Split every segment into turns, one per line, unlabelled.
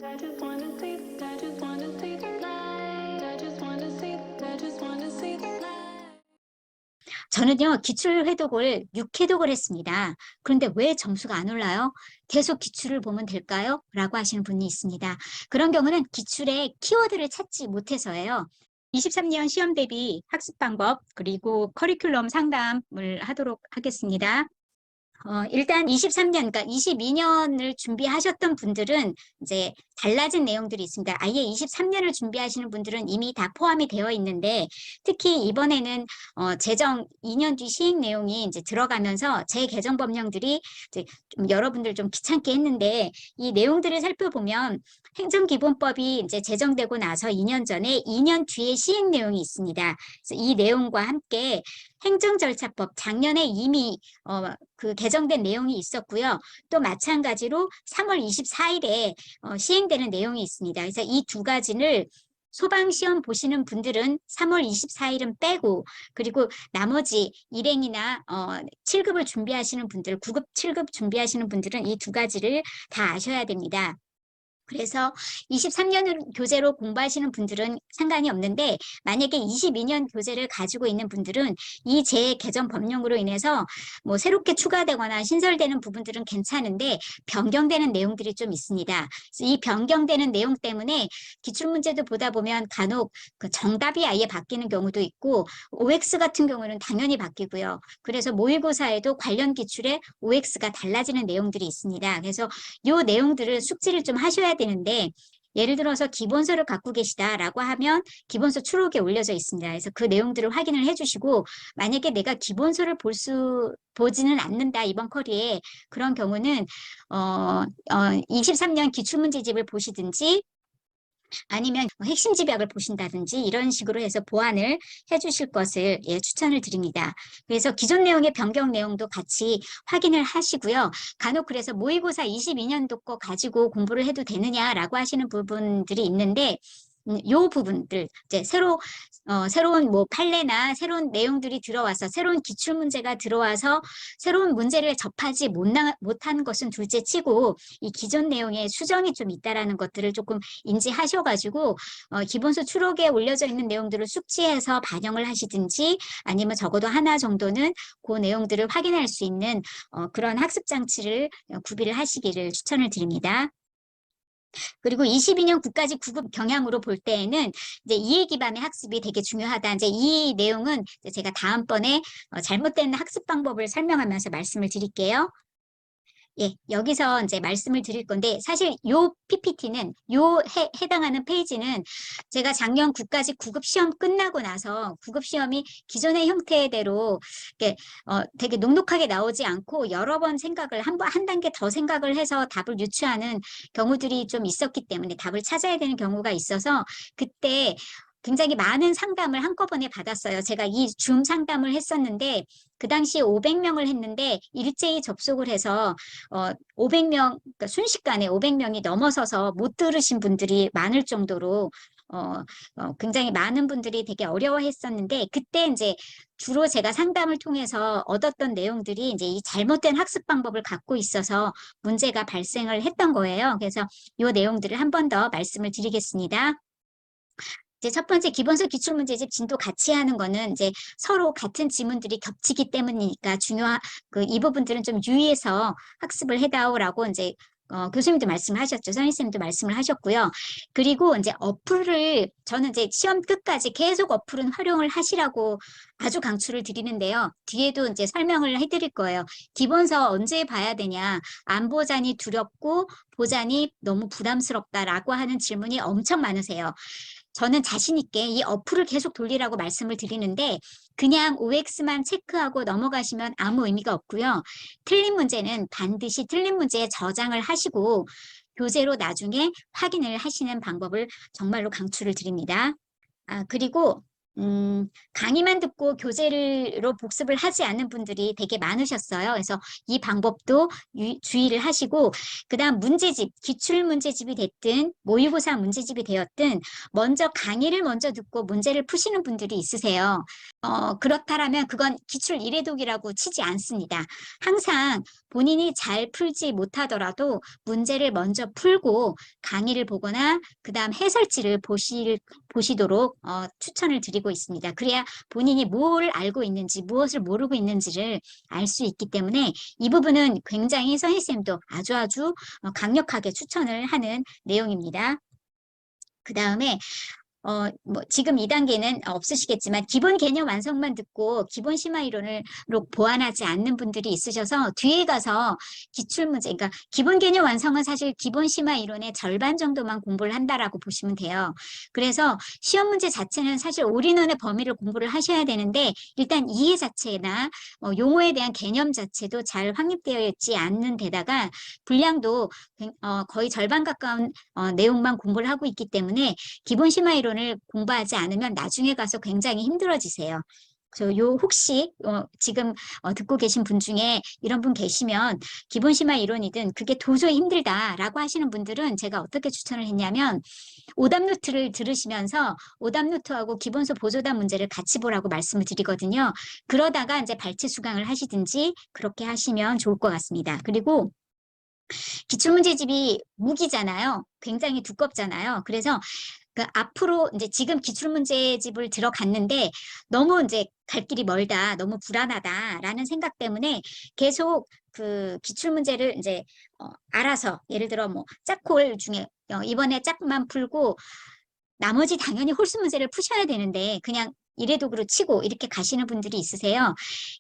I just wanna see, I just wanna see the light. I just wanna see, I just wanna see the light.
저는요, 기출 회독을 6회독을 했습니다. 그런데 왜 점수가 안 올라요? 계속 기출을 보면 될까요? 라고 하시는 분이 있습니다. 그런 경우는 기출의 키워드를 찾지 못해서예요. 23년 시험 대비 학습 방법, 그리고 커리큘럼 상담을 하도록 하겠습니다. 일단 23년, 그러니까 22년을 준비하셨던 분들은 이제 달라진 내용들이 있습니다. 아예 23년을 준비하시는 분들은 이미 다 포함이 되어 있는데, 특히 이번에는 재정 2년 뒤 시행 내용이 이제 들어가면서 재개정 법령들이 이제 좀 여러분들 좀 귀찮게 했는데, 이 내용들을 살펴보면 행정기본법이 이제 제정되고 나서 2년 전에 2년 뒤에 시행 내용이 있습니다. 그래서 이 내용과 함께 행정절차법 작년에 이미 그 개정된 내용이 있었고요. 또 마찬가지로 3월 24일에 시행되는 내용이 있습니다. 그래서 이 두 가지를 소방시험 보시는 분들은 3월 24일은 빼고, 그리고 나머지 일행이나 7급을 준비하시는 분들, 9급, 7급 준비하시는 분들은 이 두 가지를 다 아셔야 됩니다. 그래서 23년 교재로 공부하시는 분들은 상관이 없는데, 만약에 22년 교재를 가지고 있는 분들은 이 재개정 법령으로 인해서 뭐 새롭게 추가되거나 신설되는 부분들은 괜찮은데 변경되는 내용들이 좀 있습니다. 그래서 이 변경되는 내용 때문에 기출문제도 보다 보면 간혹 그 정답이 아예 바뀌는 경우도 있고, OX 같은 경우는 당연히 바뀌고요. 그래서 모의고사에도 관련 기출에 OX가 달라지는 내용들이 있습니다. 그래서 이 내용들을 숙지를 좀 하셔야 되는데, 예를 들어서 기본서를 갖고 계시다라고 하면 기본서 추록에 올려져 있습니다. 그래서 그 내용들을 확인을 해주시고, 만약에 내가 기본서를 보지는 않는다 이번 커리에, 그런 경우는 23년 기출문제집을 보시든지 아니면 핵심 집약을 보신다든지 이런 식으로 해서 보완을 해주실 것을 추천을 드립니다. 그래서 기존 내용의 변경 내용도 같이 확인을 하시고요. 간혹 그래서 모의고사 22년도 거 가지고 공부를 해도 되느냐라고 하시는 부분들이 있는데, 요 부분들 이제 새로운 뭐 판례나 새로운 내용들이 들어와서 새로운 기출 문제가 들어와서 새로운 문제를 접하지 못한 것은 둘째치고, 이 기존 내용에 수정이 좀 있다라는 것들을 조금 인지하셔가지고 기본서 추록에 올려져 있는 내용들을 숙지해서 반영을 하시든지, 아니면 적어도 하나 정도는 그 내용들을 확인할 수 있는 그런 학습 장치를 구비를 하시기를 추천을 드립니다. 그리고 22년 국가직 9급 경향으로 볼 때에는 이제 이해 기반의 학습이 되게 중요하다. 이제 이 내용은 이제 제가 다음번에 잘못된 학습 방법을 설명하면서 말씀을 드릴게요. 예, 여기서 이제 말씀을 드릴 건데, 사실 요 PPT는 해당하는 페이지는 제가 작년 국가직 9급 시험 끝나고 나서 9급 시험이 기존의 형태대로 이렇게 되게 녹록하게 나오지 않고 여러 번 생각을 한 단계 더 생각을 해서 답을 유추하는 경우들이 좀 있었기 때문에 답을 찾아야 되는 경우가 있어서 그때 굉장히 많은 상담을 한꺼번에 받았어요. 제가 이 줌 상담을 했었는데 그 당시에 500명을 했는데 일제히 접속을 해서 500명, 그러니까 순식간에 500명이 넘어서서 못 들으신 분들이 많을 정도로 굉장히 많은 분들이 되게 어려워했었는데, 그때 이제 주로 제가 상담을 통해서 얻었던 내용들이 이제 이 잘못된 학습 방법을 갖고 있어서 문제가 발생을 했던 거예요. 그래서 이 내용들을 한 번 더 말씀을 드리겠습니다. 이제 첫 번째 기본서 기출문제집 진도 같이 하는 거는 이제 서로 같은 지문들이 겹치기 때문이니까 이 부분들은 좀 유의해서 학습을 해다오라고 이제 교수님도 말씀하셨죠. 선생님도 말씀을 하셨고요. 그리고 이제 저는 이제 시험 끝까지 계속 어플은 활용을 하시라고 아주 강추를 드리는데요. 뒤에도 이제 설명을 해드릴 거예요. 기본서 언제 봐야 되냐, 안 보자니 두렵고 보자니 너무 부담스럽다라고 하는 질문이 엄청 많으세요. 저는 자신 있게 이 어플을 계속 돌리라고 말씀을 드리는데, 그냥 OX만 체크하고 넘어가시면 아무 의미가 없고요. 틀린 문제는 반드시 틀린 문제에 저장을 하시고 교재로 나중에 확인을 하시는 방법을 정말로 강추를 드립니다. 그리고 강의만 듣고 교재로 복습을 하지 않는 분들이 되게 많으셨어요. 그래서 이 방법도 주의를 하시고, 그다음 문제집, 기출 문제집이 됐든 모의고사 문제집이 되었든 먼저 강의를 먼저 듣고 문제를 푸시는 분들이 있으세요. 그렇다라면 그건 기출 이해독이라고 치지 않습니다. 항상 본인이 잘 풀지 못하더라도 문제를 먼저 풀고 강의를 보거나 그다음 해설지를 보시도록 추천을 드리고 있습니다. 그래야 본인이 뭘 알고 있는지 무엇을 모르고 있는지를 알 수 있기 때문에 이 부분은 굉장히 선생님도 아주 강력하게 추천을 하는 내용입니다. 그 다음에 지금 2단계는 없으시겠지만 기본 개념 완성만 듣고 기본 심화 이론을 보완하지 않는 분들이 있으셔서 뒤에 가서 기출문제, 그러니까 기본 개념 완성은 사실 기본 심화 이론의 절반 정도만 공부를 한다라고 보시면 돼요. 그래서 시험 문제 자체는 사실 올인원의 범위를 공부를 하셔야 되는데 일단 이해 자체나 용어에 대한 개념 자체도 잘 확립되어 있지 않는 데다가 분량도 거의 절반 가까운 내용만 공부를 하고 있기 때문에 기본 심화 이론을 공부하지 않으면 나중에 가서 굉장히 힘들어지세요. 그래서 혹시 지금 듣고 계신 분 중에 이런 분 계시면 기본 심화 이론이든 그게 도저히 힘들다라고 하시는 분들은 제가 어떻게 추천을 했냐면 오답 노트를 들으시면서 오답 노트하고 기본서 보조답 문제를 같이 보라고 말씀을 드리거든요. 그러다가 이제 발췌 수강을 하시든지 그렇게 하시면 좋을 것 같습니다. 그리고 기출문제집이 무기잖아요. 굉장히 두껍잖아요. 그래서 그 앞으로 이제 지금 기출문제집을 들어갔는데 너무 이제 갈 길이 멀다, 너무 불안하다라는 생각 때문에 계속 그 기출문제를 이제 알아서 예를 들어 뭐 짝홀 중에 이번에 짝만 풀고 나머지 당연히 홀수 문제를 푸셔야 되는데 그냥 이래독으로 치고 이렇게 가시는 분들이 있으세요.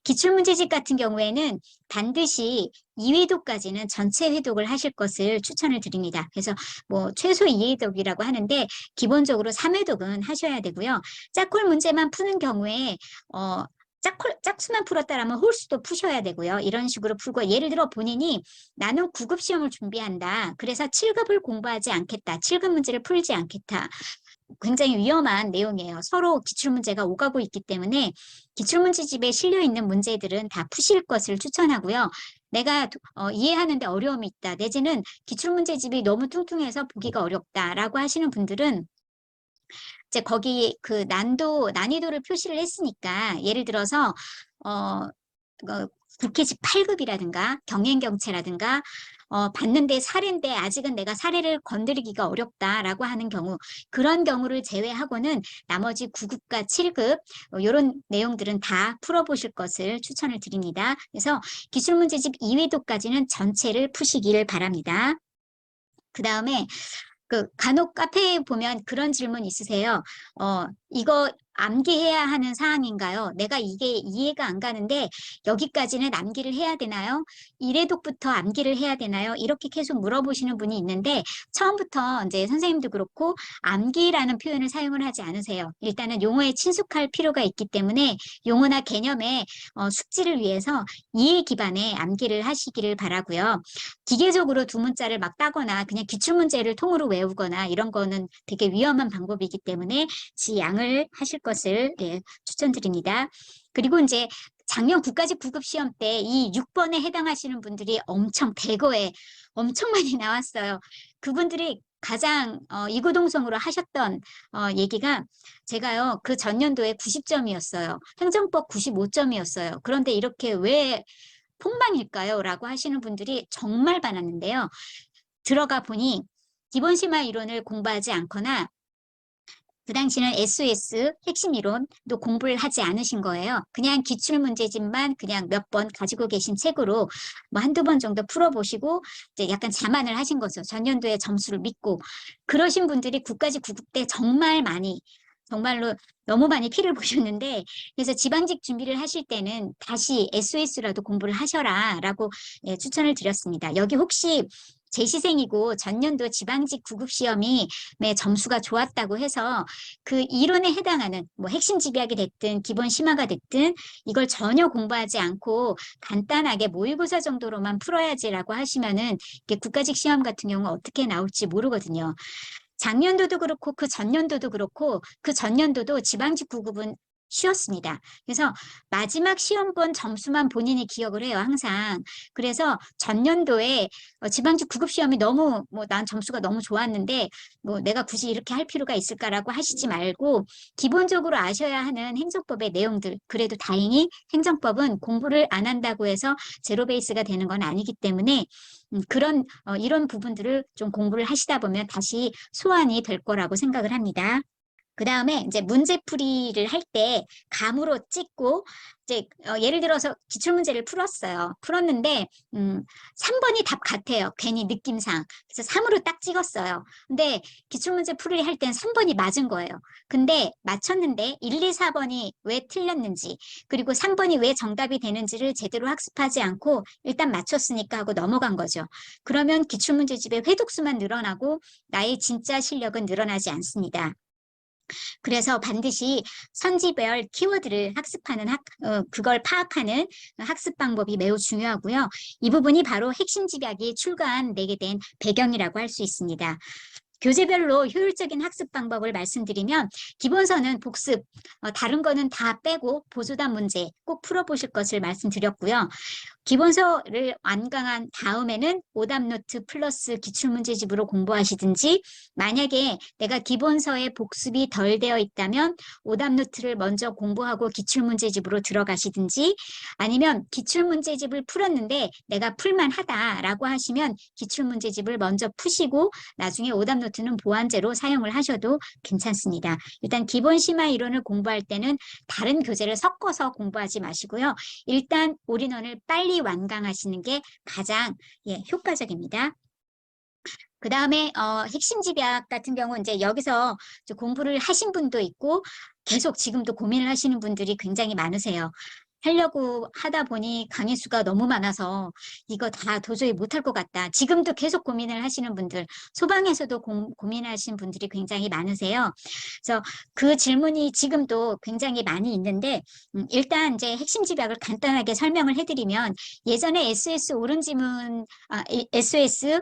기출문제집 같은 경우에는 반드시 2회독까지는 전체 회독을 하실 것을 추천을 드립니다. 그래서 뭐 최소 2회독이라고 하는데 기본적으로 3회독은 하셔야 되고요. 짝홀 문제만 푸는 경우에 짝수만 풀었다라면 홀수도 푸셔야 되고요. 이런 식으로 풀고 예를 들어 본인이 나는 9급 시험을 준비한다. 그래서 7급을 공부하지 않겠다. 7급 문제를 풀지 않겠다. 굉장히 위험한 내용이에요. 서로 기출문제가 오가고 있기 때문에 기출문제집에 실려 있는 문제들은 다 푸실 것을 추천하고요. 내가 이해하는데 어려움이 있다. 내지는 기출문제집이 너무 뚱뚱해서 보기가 어렵다라고 하시는 분들은 이제 거기 그 난이도를 표시를 했으니까 예를 들어서 국회직 8급이라든가 경행경채라든가 봤는데 사례인데 아직은 내가 사례를 건드리기가 어렵다라고 하는 경우 그런 경우를 제외하고는 나머지 9급과 7급 이런 내용들은 다 풀어보실 것을 추천을 드립니다. 그래서 기출문제집 2회도까지는 전체를 푸시기를 바랍니다. 그 다음에 간혹 카페에 보면 그런 질문 있으세요. 이거 암기해야 하는 사항인가요? 내가 이게 이해가 안 가는데 여기까지는 암기를 해야 되나요? 1회독부터 암기를 해야 되나요? 이렇게 계속 물어보시는 분이 있는데 처음부터 이제 선생님도 그렇고 암기라는 표현을 사용을 하지 않으세요. 일단은 용어에 친숙할 필요가 있기 때문에 용어나 개념의 숙지를 위해서 이해 기반의 암기를 하시기를 바라고요. 기계적으로 두 문자를 막 따거나 그냥 기출문제를 통으로 외우거나 이런 거는 되게 위험한 방법이기 때문에 지양을 하실 것을 추천드립니다. 그리고 이제 작년 국가직 9급 시험 때 이 6번에 해당하시는 분들이 엄청 대거에 엄청 많이 나왔어요. 그분들이 가장 이구동성으로 하셨던 얘기가 제가요 그 전년도에 90점이었어요. 행정법 95점이었어요. 그런데 이렇게 왜 폭망일까요? 라고 하시는 분들이 정말 많았는데요. 들어가 보니 기본심화 이론을 공부하지 않거나 그 당시는 SOS 핵심 이론도 공부를 하지 않으신 거예요. 그냥 기출문제집만 그냥 몇 번 가지고 계신 책으로 뭐 한두 번 정도 풀어보시고 이제 약간 자만을 하신 거죠. 전년도에 점수를 믿고. 그러신 분들이 국가직 9급 때 정말 많이 정말로 너무 많이 피를 보셨는데 그래서 지방직 준비를 하실 때는 다시 SOS라도 공부를 하셔라 라고 추천을 드렸습니다. 여기 혹시 재시생이고 전년도 지방직 9급 시험이 점수가 좋았다고 해서 그 이론에 해당하는 뭐 핵심 집약이 됐든 기본 심화가 됐든 이걸 전혀 공부하지 않고 간단하게 모의고사 정도로만 풀어야지라고 하시면은 국가직 시험 같은 경우 어떻게 나올지 모르거든요. 작년도도 그렇고 그 전년도도 그렇고 그 전년도도 지방직 9급은 쉬웠습니다. 그래서 마지막 시험본 점수만 본인이 기억을 해요, 항상. 그래서 전년도에 지방직 9급 시험이 너무 난 점수가 너무 좋았는데 내가 굳이 이렇게 할 필요가 있을까라고 하시지 말고 기본적으로 아셔야 하는 행정법의 내용들, 그래도 다행히 행정법은 공부를 안 한다고 해서 제로 베이스가 되는 건 아니기 때문에 이런 부분들을 좀 공부를 하시다 보면 다시 소환이 될 거라고 생각을 합니다. 그 다음에 이제 문제풀이를 할 때 감으로 찍고 이제 예를 들어서 기출문제를 풀었는데 3번이 답 같아요. 괜히 느낌상. 그래서 3으로 딱 찍었어요. 근데 기출문제 풀이 할 땐 3번이 맞은 거예요. 근데 맞췄는데 1, 2, 4번이 왜 틀렸는지 그리고 3번이 왜 정답이 되는지를 제대로 학습하지 않고 일단 맞췄으니까 하고 넘어간 거죠. 그러면 기출문제집의 회독수만 늘어나고 나의 진짜 실력은 늘어나지 않습니다. 그래서 반드시 선지별 키워드를 학습하는 그걸 파악하는 학습 방법이 매우 중요하고요. 이 부분이 바로 핵심 집약이 내게 된 배경이라고 할 수 있습니다. 교재별로 효율적인 학습 방법을 말씀드리면 기본서는 복습, 다른 거는 다 빼고 보조단 문제 꼭 풀어보실 것을 말씀드렸고요. 기본서를 완강한 다음에는 오답노트 플러스 기출문제집으로 공부하시든지 만약에 내가 기본서에 복습이 덜 되어 있다면 오답노트를 먼저 공부하고 기출문제집으로 들어가시든지 아니면 기출문제집을 풀었는데 내가 풀만하다라고 하시면 기출문제집을 먼저 푸시고 나중에 오답노트는 보완제로 사용을 하셔도 괜찮습니다. 일단 기본 심화 이론을 공부할 때는 다른 교재를 섞어서 공부하지 마시고요. 일단 올인원을 빨리 완강하시는 게 가장 효과적입니다. 그 다음에 핵심 집약 같은 경우는 이제 여기서 공부를 하신 분도 있고 계속 지금도 고민을 하시는 분들이 굉장히 많으세요. 하려고 하다 보니 강의 수가 너무 많아서 이거 다 도저히 못할 것 같다. 지금도 계속 고민을 하시는 분들, 소방에서도 고민하시는 분들이 굉장히 많으세요. 그래서 그 질문이 지금도 굉장히 많이 있는데 일단 이제 핵심 집약을 간단하게 설명을 해드리면 예전에 SOS 옳은 지문, SOS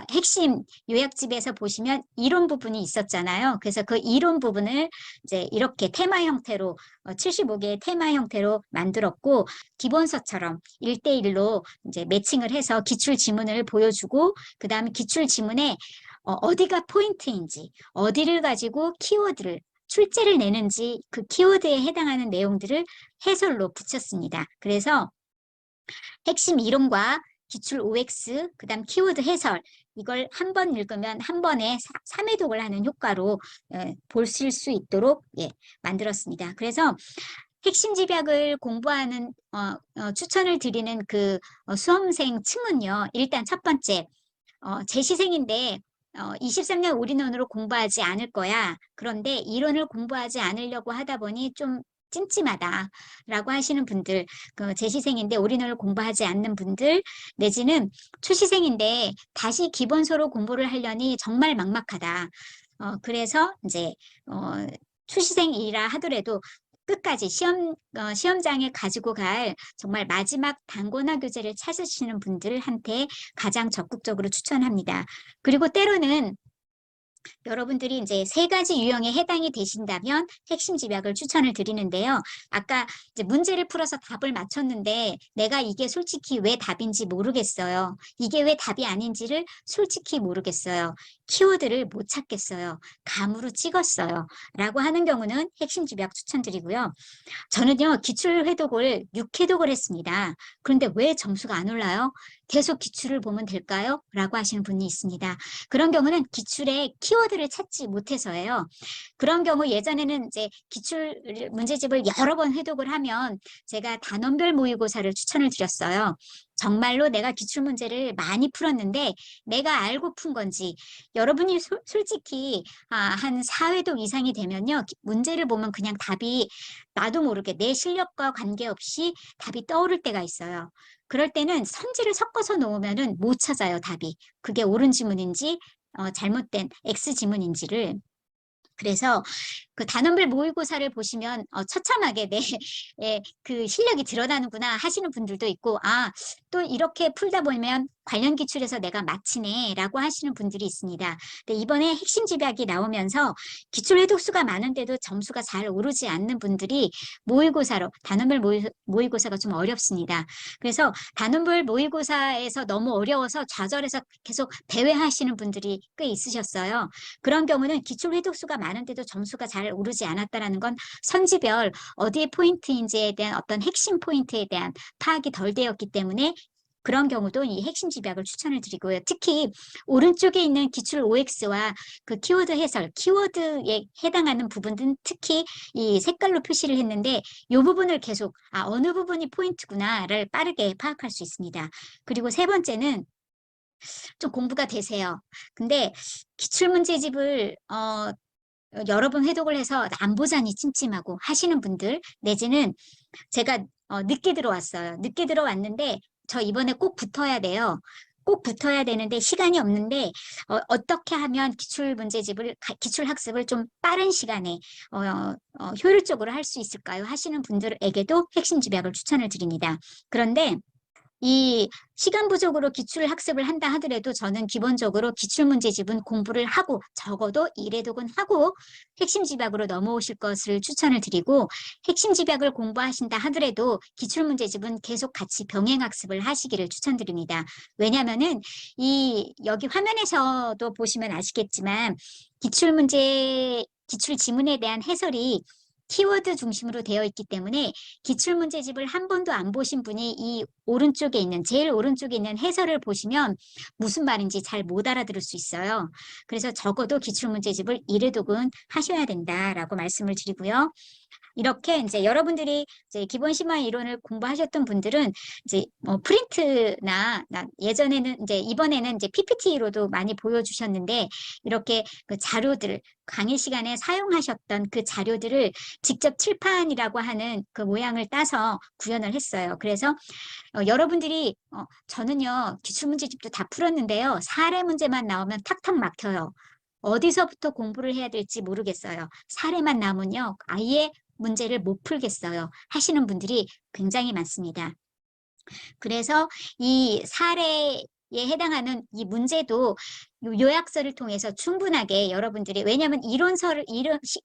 핵심 요약집에서 보시면 이론 부분이 있었잖아요. 그래서 그 이론 부분을 이제 이렇게 테마 형태로 75개의 테마 형태로 만들었고 기본서처럼 1대1로 이제 매칭을 해서 기출 지문을 보여주고 그다음에 기출 지문에 어디가 포인트인지 어디를 가지고 키워드를 출제를 내는지 그 키워드에 해당하는 내용들을 해설로 붙였습니다. 그래서 핵심 이론과 기출 OX, 그다음 키워드 해설 이걸 한 번 읽으면 한 번에 3회독을 하는 효과로 보실 수 있도록 만들었습니다. 그래서 핵심 집약을 공부하는 추천을 드리는 그 수험생 층은요. 일단 첫 번째 재시생인데 23년 올인원으로 공부하지 않을 거야. 그런데 이론을 공부하지 않으려고 하다 보니 좀 찜찜하다라고 하시는 분들, 그 재시생인데 올인원을 공부하지 않는 분들, 내지는 초시생인데 다시 기본서로 공부를 하려니 정말 막막하다. 그래서 이제 초시생이라 하더라도 끝까지 시험장에 가지고 갈 정말 마지막 단권화 교재를 찾으시는 분들한테 가장 적극적으로 추천합니다. 그리고 때로는 여러분들이 이제 3가지 유형에 해당이 되신다면 핵심 집약을 추천을 드리는데요. 아까 이제 문제를 풀어서 답을 맞췄는데 내가 이게 솔직히 왜 답인지 모르겠어요. 이게 왜 답이 아닌지를 솔직히 모르겠어요. 키워드를 못 찾겠어요. 감으로 찍었어요. 라고 하는 경우는 핵심 집약 추천드리고요. 저는요, 기출 회독을 6회독을 했습니다. 그런데 왜 점수가 안 올라요? 계속 기출을 보면 될까요? 라고 하시는 분이 있습니다. 그런 경우는 기출의 키워드를 찾지 못해서예요. 그런 경우 예전에는 이제 기출 문제집을 여러 번 회독을 하면 제가 단원별 모의고사를 추천을 드렸어요. 정말로 내가 기출 문제를 많이 풀었는데 내가 알고 푼 건지 여러분이 솔직히 한 4회독 이상이 되면요. 문제를 보면 그냥 답이 나도 모르게 내 실력과 관계없이 답이 떠오를 때가 있어요. 그럴 때는 선지를 섞어서 놓으면은 못 찾아요, 답이. 그게 옳은 지문인지 잘못된 X 지문인지를. 그래서 그 단원별 모의고사를 보시면 처참하게 그 실력이 드러나는구나 하시는 분들도 있고 또 이렇게 풀다 보면 관련 기출에서 내가 마치네라고 하시는 분들이 있습니다. 근데 이번에 핵심 집약이 나오면서 기출 회독수가 많은데도 점수가 잘 오르지 않는 분들이 모의고사로 단원별 모의고사가 좀 어렵습니다. 그래서 단원별 모의고사에서 너무 어려워서 좌절해서 계속 배회하시는 분들이 꽤 있으셨어요. 그런 경우는 기출 회독수가 많은데도 점수가 잘 오르지 않았다라는 건 선지별 어디에 포인트인지에 대한 어떤 핵심 포인트에 대한 파악이 덜 되었기 때문에 그런 경우도 이 핵심 집약을 추천을 드리고요. 특히 오른쪽에 있는 기출 OX와 그 키워드 해설, 키워드에 해당하는 부분은 특히 이 색깔로 표시를 했는데 이 부분을 계속 어느 부분이 포인트구나를 빠르게 파악할 수 있습니다. 그리고 세 번째는 좀 공부가 되세요. 근데 기출문제집을 여러 번 회독을 해서 안 보자니 찜찜하고 하시는 분들 내지는 제가 늦게 들어왔어요. 늦게 들어왔는데 저 이번에 꼭 붙어야 돼요. 꼭 붙어야 되는데 시간이 없는데 어떻게 하면 기출학습을 좀 빠른 시간에 효율적으로 할 수 있을까요? 하시는 분들에게도 핵심 집약을 추천을 드립니다. 그런데 이 시간 부족으로 기출 학습을 한다 하더라도 저는 기본적으로 기출 문제집은 공부를 하고 적어도 1회독은 하고 핵심 집약으로 넘어오실 것을 추천을 드리고 핵심 집약을 공부하신다 하더라도 기출 문제집은 계속 같이 병행 학습을 하시기를 추천드립니다. 왜냐하면은 여기 화면에서도 보시면 아시겠지만 기출 지문에 대한 해설이 키워드 중심으로 되어 있기 때문에 기출문제집을 한 번도 안 보신 분이 이 제일 오른쪽에 있는 해설을 보시면 무슨 말인지 잘 못 알아들을 수 있어요. 그래서 적어도 기출문제집을 1회독은 하셔야 된다라고 말씀을 드리고요. 이렇게 이제 여러분들이 이제 기본 심화 이론을 공부하셨던 분들은 이제 프린트나 예전에는 이제 이번에는 이제 PPT로도 많이 보여주셨는데 이렇게 그 자료들 강의 시간에 사용하셨던 그 자료들을 직접 칠판이라고 하는 그 모양을 따서 구현을 했어요. 그래서 여러분들이 저는요 기출문제집도 다 풀었는데요. 사례 문제만 나오면 탁탁 막혀요. 어디서부터 공부를 해야 될지 모르겠어요. 사례만 나오면요 아예 문제를 못 풀겠어요. 하시는 분들이 굉장히 많습니다. 그래서 이 사례에 해당하는 이 문제도 요약서를 통해서 충분하게 여러분들이 왜냐하면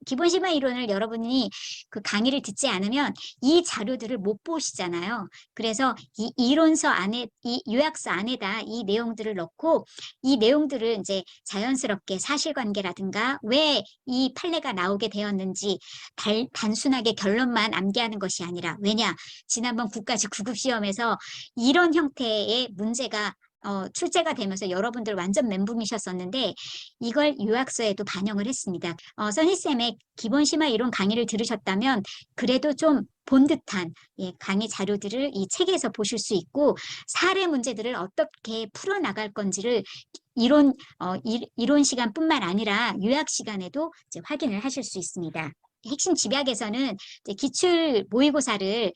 기본 심화 이론을 여러분이 그 강의를 듣지 않으면 이 자료들을 못 보시잖아요. 그래서 이 이론서 안에 이 요약서 안에다 이 내용들을 넣고 이 내용들을 이제 자연스럽게 사실관계라든가 왜 이 판례가 나오게 되었는지 단순하게 결론만 암기하는 것이 아니라 왜냐 지난번 국가직 9급 시험에서 이런 형태의 문제가 출제가 되면서 여러분들 완전 멘붕이셨었는데 이걸 요약서에도 반영을 했습니다. 선희쌤의 기본 심화 이론 강의를 들으셨다면 그래도 좀 본 듯한 강의 자료들을 이 책에서 보실 수 있고 사례 문제들을 어떻게 풀어나갈 건지를 이론 시간뿐만 아니라 요약 시간에도 이제 확인을 하실 수 있습니다. 핵심 집약에서는 이제 기출 모의고사를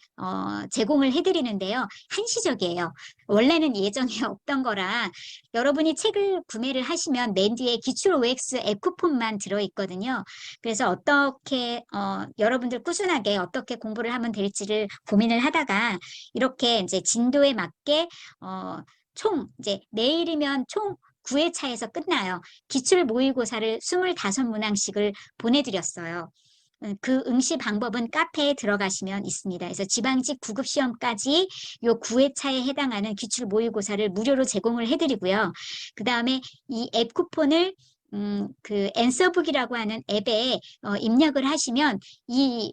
제공을 해드리는데요. 한시적이에요. 원래는 예정에 없던 거라 여러분이 책을 구매를 하시면 맨 뒤에 기출 OX F폰만 들어있거든요. 그래서 어떻게 여러분들 꾸준하게 어떻게 공부를 하면 될지를 고민을 하다가 이렇게 이제 진도에 맞게 이제 내일이면 총 9회차에서 끝나요. 기출 모의고사를 25문항씩을 보내드렸어요. 그 응시 방법은 카페에 들어가시면 있습니다. 그래서 지방직 9급 시험까지 요 9회차에 해당하는 기출 모의고사를 무료로 제공을 해드리고요. 그 다음에 이 앱 쿠폰을 그 앤서북이라고 하는 앱에 입력을 하시면 이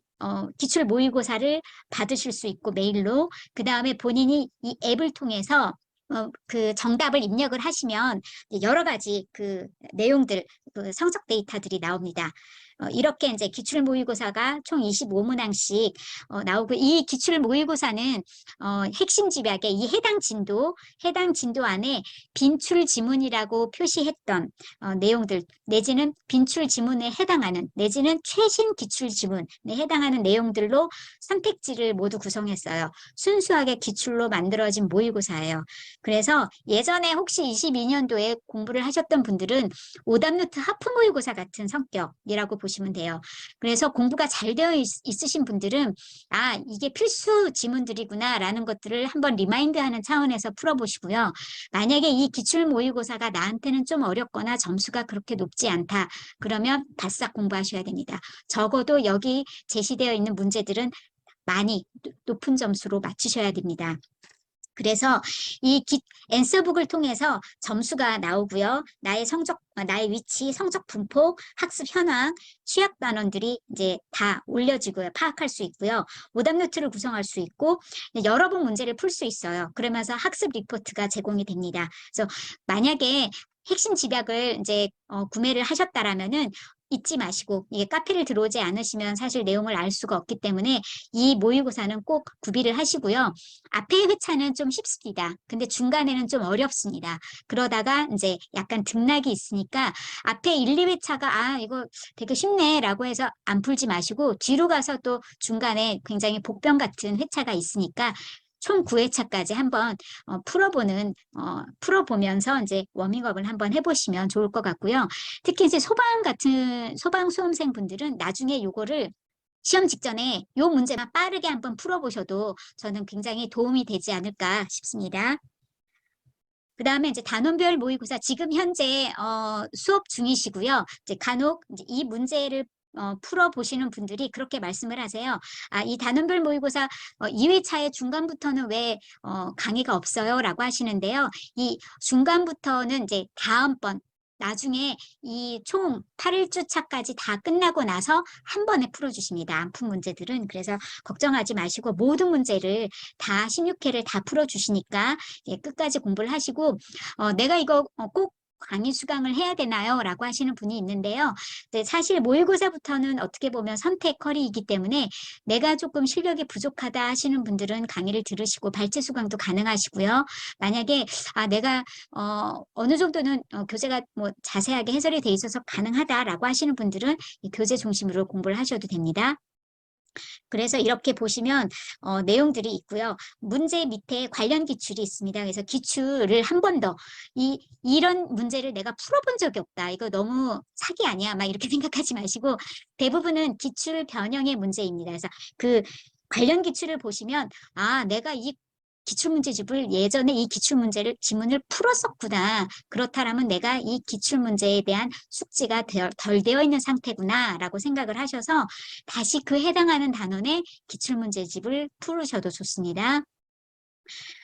기출 모의고사를 받으실 수 있고 메일로 그 다음에 본인이 이 앱을 통해서 그 정답을 입력을 하시면 여러 가지 그 내용들, 그 성적 데이터들이 나옵니다. 이렇게 이제 기출 모의고사가 총 25문항씩 나오고 이 기출 모의고사는 핵심 집약의 이 해당 진도 안에 빈출 지문이라고 표시했던 내용들 내지는 빈출 지문에 해당하는 내지는 최신 기출 지문에 해당하는 내용들로 선택지를 모두 구성했어요. 순수하게 기출로 만들어진 모의고사예요. 그래서 예전에 혹시 22년도에 공부를 하셨던 분들은 오답노트 하프 모의고사 같은 성격이라고 보시면 돼요. 그래서 공부가 잘 되어 있으신 분들은 아, 이게 필수 지문들이구나라는 것들을 한번 리마인드하는 차원에서 풀어보시고요. 만약에 이 기출 모의고사가 나한테는 좀 어렵거나 점수가 그렇게 높지 않다. 그러면 바싹 공부하셔야 됩니다. 적어도 여기 제시되어 있는 문제들은 많이 높은 점수로 맞추셔야 됩니다. 그래서 이 앤서북을 통해서 점수가 나오고요. 나의 성적, 나의 위치, 성적 분포, 학습 현황, 취약 단원들이 이제 다 올려지고요. 파악할 수 있고요. 오답 노트를 구성할 수 있고 여러 번 문제를 풀 수 있어요. 그러면서 학습 리포트가 제공이 됩니다. 그래서 만약에 핵심 집약을 이제 구매를 하셨다라면은 잊지 마시고 이게 카페를 들어오지 않으시면 사실 내용을 알 수가 없기 때문에 이 모의고사는 꼭 구비를 하시고요. 앞에 회차는 좀 쉽습니다. 근데 중간에는 좀 어렵습니다. 그러다가 이제 약간 등락이 있으니까 앞에 1, 2회차가 아 이거 되게 쉽네라고 해서 안 풀지 마시고 뒤로 가서 또 중간에 굉장히 복병 같은 회차가 있으니까 총 9회차까지 한번 풀어보면서 이제 워밍업을 한번 해보시면 좋을 것 같고요. 특히 이제 소방 수험생 분들은 나중에 요거를 시험 직전에 요 문제만 빠르게 한번 풀어보셔도 저는 굉장히 도움이 되지 않을까 싶습니다. 그 다음에 이제 단원별 모의고사 지금 현재 수업 중이시고요. 이제 간혹 이제 이 문제를 풀어보시는 분들이 그렇게 말씀을 하세요. 아, 이 단원별 모의고사 2회차의 중간부터는 왜 강의가 없어요? 라고 하시는데요. 이 중간부터는 이제 다음번 나중에 이 총 8일주 차까지 다 끝나고 나서 한 번에 풀어주십니다. 안 푼 문제들은. 그래서 걱정하지 마시고 모든 문제를 다 16회를 다 풀어주시니까 예, 끝까지 공부를 하시고 내가 이거 꼭 강의 수강을 해야 되나요? 라고 하시는 분이 있는데요. 네, 사실 모의고사부터는 어떻게 보면 선택 커리이기 때문에 내가 조금 실력이 부족하다 하시는 분들은 강의를 들으시고 발제 수강도 가능하시고요. 만약에 내가 어느 정도는 교재가 뭐 자세하게 해설이 돼 있어서 가능하다라고 하시는 분들은 이 교재 중심으로 공부를 하셔도 됩니다. 그래서 이렇게 보시면 내용들이 있고요. 문제 밑에 관련 기출이 있습니다. 그래서 기출을 한 번 더 이런 문제를 내가 풀어본 적이 없다. 이거 너무 사기 아니야? 막 이렇게 생각하지 마시고 대부분은 기출 변형의 문제입니다. 그래서 그 관련 기출을 보시면 내가 이 기출문제집을 예전에 이 기출문제를 지문을 풀었었구나. 그렇다면 내가 이 기출문제에 대한 숙지가 덜 되어 있는 상태구나 라고 생각을 하셔서 다시 그 해당하는 단원의 기출문제집을 풀으셔도 좋습니다.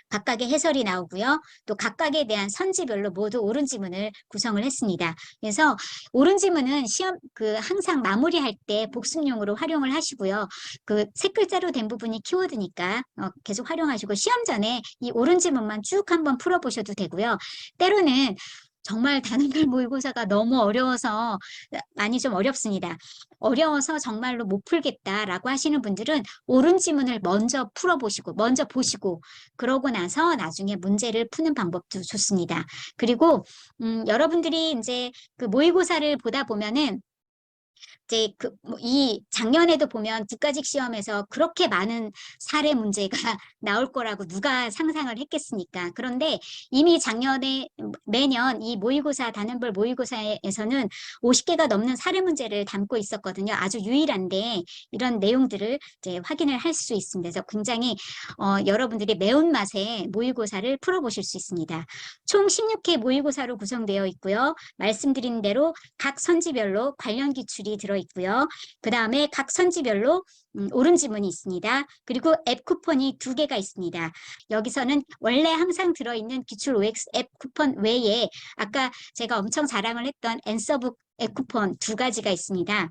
각각의 해설이 나오고요. 또 각각에 대한 선지별로 모두 옳은 지문을 구성을 했습니다. 그래서 옳은 지문은 시험 항상 마무리할 때 복습용으로 활용을 하시고요. 그 세 글자로 된 부분이 키워드니까 계속 활용하시고 시험 전에 이 옳은 지문만 쭉 한번 풀어보셔도 되고요. 때로는 정말 단원별 모의고사가 너무 어려워서 많이 좀 어렵습니다. 어려워서 정말로 못 풀겠다라고 하시는 분들은 옳은 지문을 먼저 풀어보시고 먼저 보시고 그러고 나서 나중에 문제를 푸는 방법도 좋습니다. 그리고 여러분들이 이제 그 모의고사를 보다 보면은 이제 이 작년에도 보면 국가직 시험에서 그렇게 많은 사례 문제가 나올 거라고 누가 상상을 했겠습니까? 그런데 이미 작년에 매년 이 모의고사 단원별 모의고사에서는 50개가 넘는 사례 문제를 담고 있었거든요. 아주 유일한데 이런 내용들을 이제 확인을 할 수 있습니다. 그래서 굉장히 여러분들이 매운맛의 모의고사를 풀어보실 수 있습니다. 총 16회 모의고사로 구성되어 있고요. 말씀드린 대로 각 선지별로 관련 기출이 들어있고요. 그 다음에 각 선지별로 옳은 지문이 있습니다. 그리고 앱 쿠폰이 2개가 있습니다. 여기서는 원래 항상 들어있는 기출 OX 앱 쿠폰 외에 아까 제가 엄청 자랑을 했던 앤서북 앱 쿠폰 2가지가 있습니다.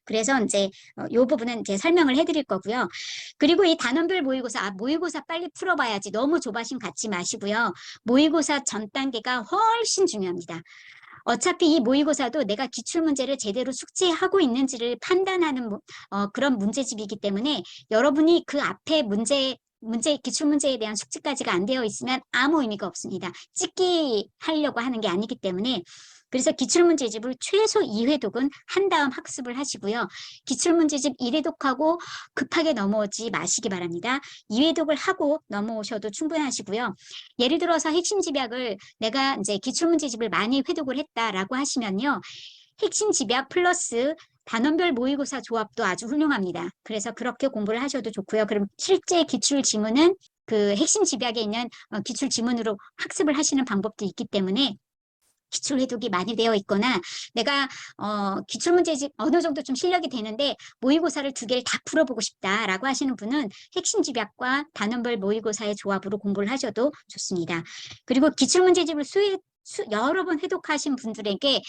그래서 이제 이 부분은 이제 설명을 해드릴 거고요. 그리고 이 단원별 모의고사, 모의고사 빨리 풀어봐야지 너무 조바심 갖지 마시고요. 모의고사 전 단계가 훨씬 중요합니다. 어차피 이 모의고사도 내가 기출문제를 제대로 숙지하고 있는지를 판단하는 그런 문제집이기 때문에 여러분이 그 앞에 기출문제에 대한 숙지까지가 안 되어 있으면 아무 의미가 없습니다. 찍기 하려고 하는 게 아니기 때문에 그래서 기출문제집을 최소 2회독은 한 다음 학습을 하시고요. 기출문제집 1회독하고 급하게 넘어오지 마시기 바랍니다. 2회독을 하고 넘어오셔도 충분하시고요. 예를 들어서 핵심 집약을 내가 이제 기출문제집을 많이 회독을 했다라고 하시면요. 핵심 집약 플러스 단원별 모의고사 조합도 아주 훌륭합니다. 그래서 그렇게 공부를 하셔도 좋고요. 그럼 실제 기출 지문은 그 핵심 집약에 있는 기출 지문으로 학습을 하시는 방법도 있기 때문에 기출 해독이 많이 되어 있거나 내가 기출문제집 어느 정도 좀 실력이 되는데 모의고사를 2개를 다 풀어보고 싶다라고 하시는 분은 핵심 집약과 단원별 모의고사의 조합으로 공부를 하셔도 좋습니다. 그리고 기출문제집을 여러 번 해독하신 분들에게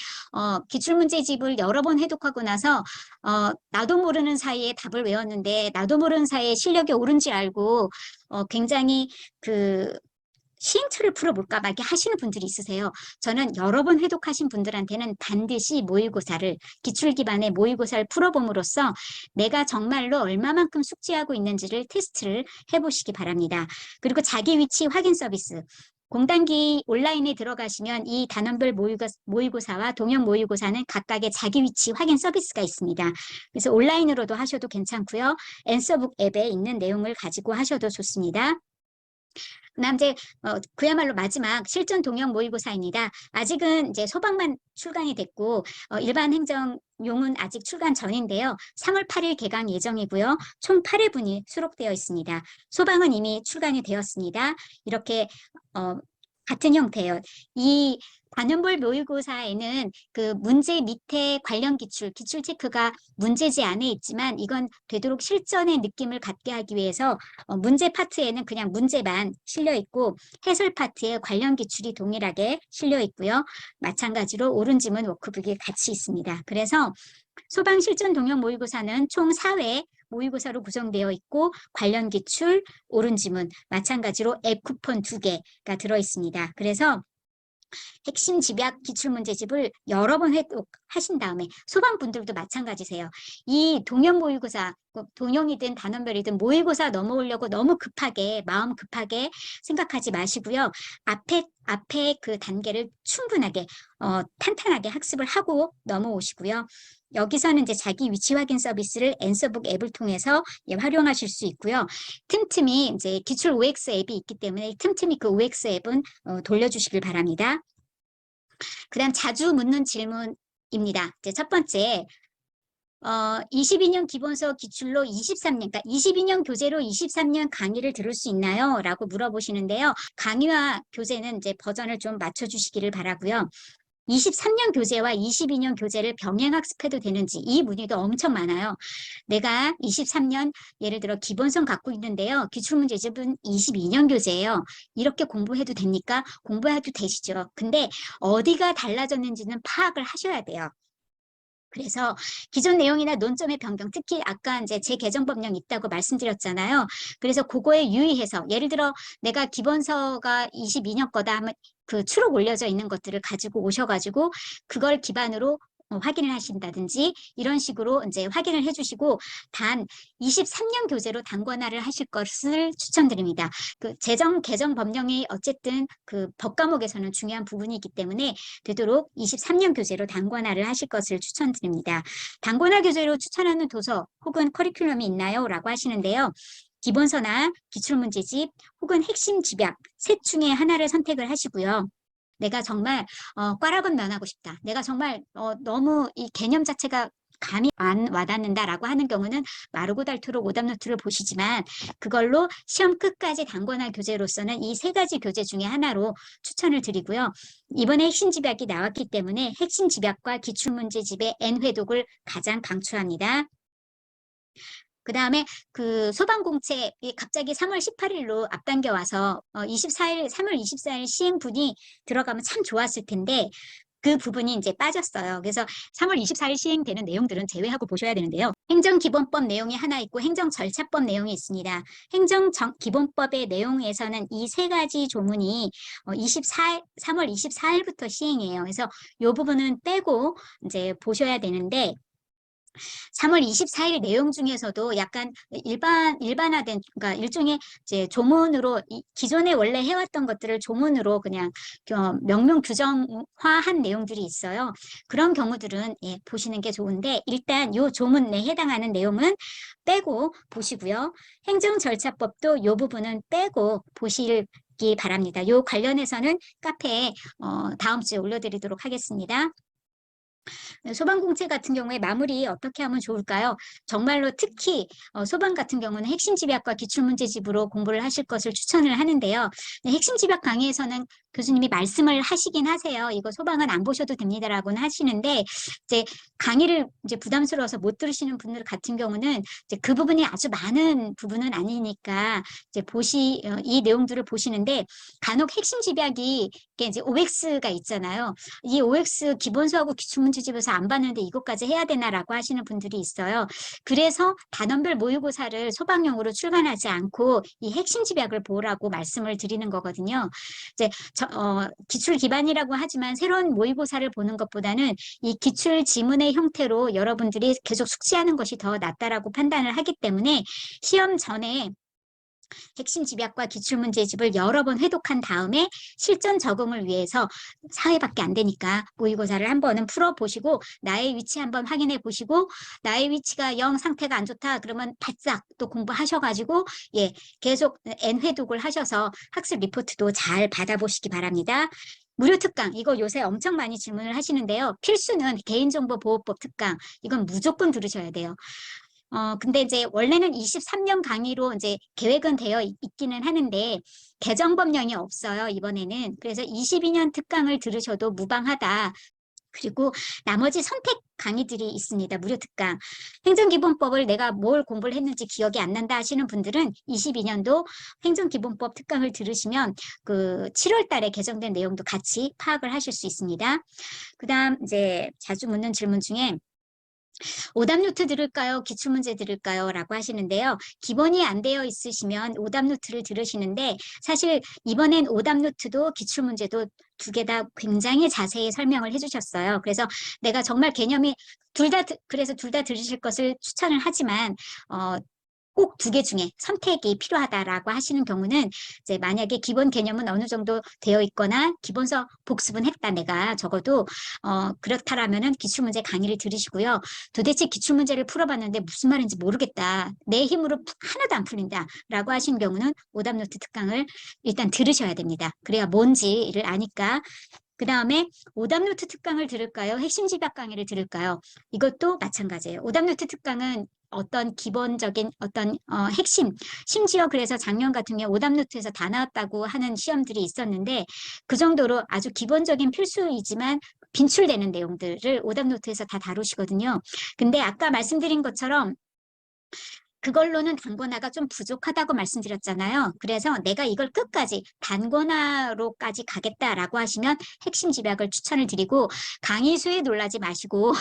기출문제집을 여러 번 해독하고 나서 나도 모르는 사이에 답을 외웠는데 나도 모르는 사이에 실력이 오른지 알고 굉장히 시행착오를 풀어볼까 막 이렇게 하시는 분들이 있으세요. 저는 여러 번 회독하신 분들한테는 반드시 모의고사를 기출 기반의 모의고사를 풀어봄으로써 내가 정말로 얼마만큼 숙지하고 있는지를 테스트를 해보시기 바랍니다. 그리고 자기 위치 확인 서비스. 공단기 온라인에 들어가시면 이 단원별 모의고사와 동영 모의고사는 각각의 자기 위치 확인 서비스가 있습니다. 그래서 온라인으로도 하셔도 괜찮고요. 앤서북 앱에 있는 내용을 가지고 하셔도 좋습니다. 그다음 이제 그야말로 마지막 실전 동영 모의고사입니다. 아직은 이제 소방만 출간이 됐고 일반 행정용은 아직 출간 전인데요. 3월 8일 개강 예정이고요. 총 8회분이 수록되어 있습니다. 소방은 이미 출간이 되었습니다. 이렇게 같은 형태예요. 이 단원별 모의고사에는 그 문제 밑에 관련 기출 체크가 문제지 안에 있지만 이건 되도록 실전의 느낌을 갖게 하기 위해서 문제 파트에는 그냥 문제만 실려 있고 해설 파트에 관련 기출이 동일하게 실려 있고요. 마찬가지로 옳은 지문 워크북이 같이 있습니다. 그래서 소방 실전 동영 모의고사는 총 4회 모의고사로 구성되어 있고 관련 기출, 옳은 지문, 마찬가지로 앱 쿠폰 2개가 들어 있습니다. 그래서 핵심 집약 기출문제집을 여러 번 하신 다음에 소방분들도 마찬가지세요. 이 동영 모의고사, 동영이든 단원별이든 모의고사 넘어오려고 너무 급하게 마음 급하게 생각하지 마시고요. 앞에 그 단계를 충분하게 탄탄하게 학습을 하고 넘어오시고요. 여기서는 이제 자기 위치 확인 서비스를 앤서북 앱을 통해서 활용하실 수 있고요. 틈틈이 이제 기출 OX 앱이 있기 때문에 틈틈이 그 OX 앱은 돌려주시길 바랍니다. 그다음 자주 묻는 질문입니다. 이제 첫 번째, 22년 기본서 기출로 23년, 그러니까 22년 교재로 23년 강의를 들을 수 있나요? 라고 물어보시는데요. 강의와 교재는 이제 버전을 좀 맞춰주시기를 바라고요. 23년 교재와 22년 교재를 병행학습해도 되는지 이 문의도 엄청 많아요. 내가 23년 예를 들어 기본성 갖고 있는데요. 기출문제집은 22년 교재예요. 이렇게 공부해도 됩니까? 공부해도 되시죠. 근데 어디가 달라졌는지는 파악을 하셔야 돼요. 그래서 기존 내용이나 논점의 변경, 특히 아까 이제 재개정법령 있다고 말씀드렸잖아요. 그래서 그거에 유의해서 예를 들어 내가 기본서가 22년 거다 하면 그 추록 올려져 있는 것들을 가지고 오셔가지고 그걸 기반으로 확인을 하신다든지 이런 식으로 이제 확인을 해주시고 단 23년 교재로 단권화를 하실 것을 추천드립니다. 그 개정 법령이 어쨌든 그 법 과목에서는 중요한 부분이기 때문에 되도록 23년 교재로 단권화를 하실 것을 추천드립니다. 단권화 교재로 추천하는 도서 혹은 커리큘럼이 있나요? 라고 하시는데요. 기본서나 기출문제집 혹은 핵심 집약 셋 중에 하나를 선택을 하시고요. 내가 정말 꽈락은 면하고 싶다. 내가 정말 너무 이 개념 자체가 감이 안 와닿는다라고 하는 경우는 마르고 닳도록 오답노트를 보시지만 그걸로 시험 끝까지 단권화 교재로서는 이 3가지 교재 중에 하나로 추천을 드리고요. 이번에 핵심 집약이 나왔기 때문에 핵심 집약과 기출문제집의 N회독을 가장 강추합니다. 그 다음에 그 소방공채 갑자기 3월 18일로 앞당겨 와서 3월 24일 시행분이 들어가면 참 좋았을 텐데 그 부분이 이제 빠졌어요. 그래서 3월 24일 시행되는 내용들은 제외하고 보셔야 되는데요. 행정기본법 내용이 하나 있고 행정절차법 내용이 있습니다. 행정기본법의 내용에서는 이 3가지 조문이 3월 24일부터 시행이에요. 그래서 이 부분은 빼고 이제 보셔야 되는데 3월 24일 내용 중에서도 약간 일반화된, 그러니까 일종의 이제 조문으로, 기존에 원래 해왔던 것들을 조문으로 그냥 명명 규정화한 내용들이 있어요. 그런 경우들은 보시는 게 좋은데, 일단 요 조문에 해당하는 내용은 빼고 보시고요. 행정절차법도 요 부분은 빼고 보시기 바랍니다. 요 관련해서는 카페에 다음 주에 올려드리도록 하겠습니다. 소방공채 같은 경우에 마무리 어떻게 하면 좋을까요? 정말로 특히 소방 같은 경우는 핵심 집약과 기출문제집으로 공부를 하실 것을 추천을 하는데요. 네, 핵심 집약 강의에서는 교수님이 말씀을 하시긴 하세요. 이거 소방은 안 보셔도 됩니다라고는 하시는데 이제 강의를 이제 부담스러워서 못 들으시는 분들 같은 경우는 이제 그 부분이 아주 많은 부분은 아니니까 이제 이 내용들을 보시는데 간혹 핵심 집약이 이게 이제 OX가 있잖아요. 이 OX 기본수하고 기출문제집에서 안 봤는데 이것까지 해야 되나라고 하시는 분들이 있어요. 그래서 단원별 모의고사를 소방용으로 출간하지 않고 이 핵심 집약을 보라고 말씀을 드리는 거거든요. 이제 기출 기반이라고 하지만 새로운 모의고사를 보는 것보다는 이 기출 지문의 형태로 여러분들이 계속 숙지하는 것이 더 낫다라고 판단을 하기 때문에 시험 전에 핵심 집약과 기출문제집을 여러 번 회독한 다음에 실전 적응을 위해서 4회밖에 안 되니까 모의고사를 한 번은 풀어보시고 나의 위치 한번 확인해 보시고 나의 위치가 영 상태가 안 좋다 그러면 바싹 또 공부하셔가지고 계속 N회독을 하셔서 학습 리포트도 잘 받아보시기 바랍니다. 무료 특강, 이거 요새 엄청 많이 질문을 하시는데요. 필수는 개인정보보호법 특강, 이건 무조건 들으셔야 돼요. 근데 이제 원래는 23년 강의로 이제 계획은 되어 있기는 하는데 개정법령이 없어요, 이번에는. 그래서 22년 특강을 들으셔도 무방하다. 그리고 나머지 선택 강의들이 있습니다. 무료 특강. 행정기본법을 내가 뭘 공부를 했는지 기억이 안 난다 하시는 분들은 22년도 행정기본법 특강을 들으시면 그 7월 달에 개정된 내용도 같이 파악을 하실 수 있습니다. 그다음 이제 자주 묻는 질문 중에 오답노트 들을까요? 기출문제 들을까요? 라고 하시는데요. 기본이 안 되어 있으시면 오답노트를 들으시는데 사실 이번엔 오답노트도 기출문제도 두 개 다 굉장히 자세히 설명을 해주셨어요. 그래서 내가 정말 개념이 그래서 둘 다 들으실 것을 추천을 하지만 꼭 두 개 중에 선택이 필요하다라고 하시는 경우는 이제 만약에 기본 개념은 어느 정도 되어 있거나 기본서 복습은 했다 내가 적어도 그렇다라면은 기출문제 강의를 들으시고요. 도대체 기출문제를 풀어봤는데 무슨 말인지 모르겠다. 내 힘으로 하나도 안 풀린다라고 하시는 경우는 오답노트 특강을 일단 들으셔야 됩니다. 그래야 뭔지를 아니까. 그 다음에 오답노트 특강을 들을까요? 핵심 집약 강의를 들을까요? 이것도 마찬가지예요. 오답노트 특강은 어떤 기본적인 어떤 핵심, 심지어 그래서 작년 같은 경우에 오답노트에서 다 나왔다고 하는 시험들이 있었는데 그 정도로 아주 기본적인 필수이지만 빈출되는 내용들을 오답노트에서 다 다루시거든요. 근데 아까 말씀드린 것처럼 그걸로는 단권화가 좀 부족하다고 말씀드렸잖아요. 그래서 내가 이걸 끝까지 단권화로까지 가겠다라고 하시면 핵심 집약을 추천을 드리고 강의 수에 놀라지 마시고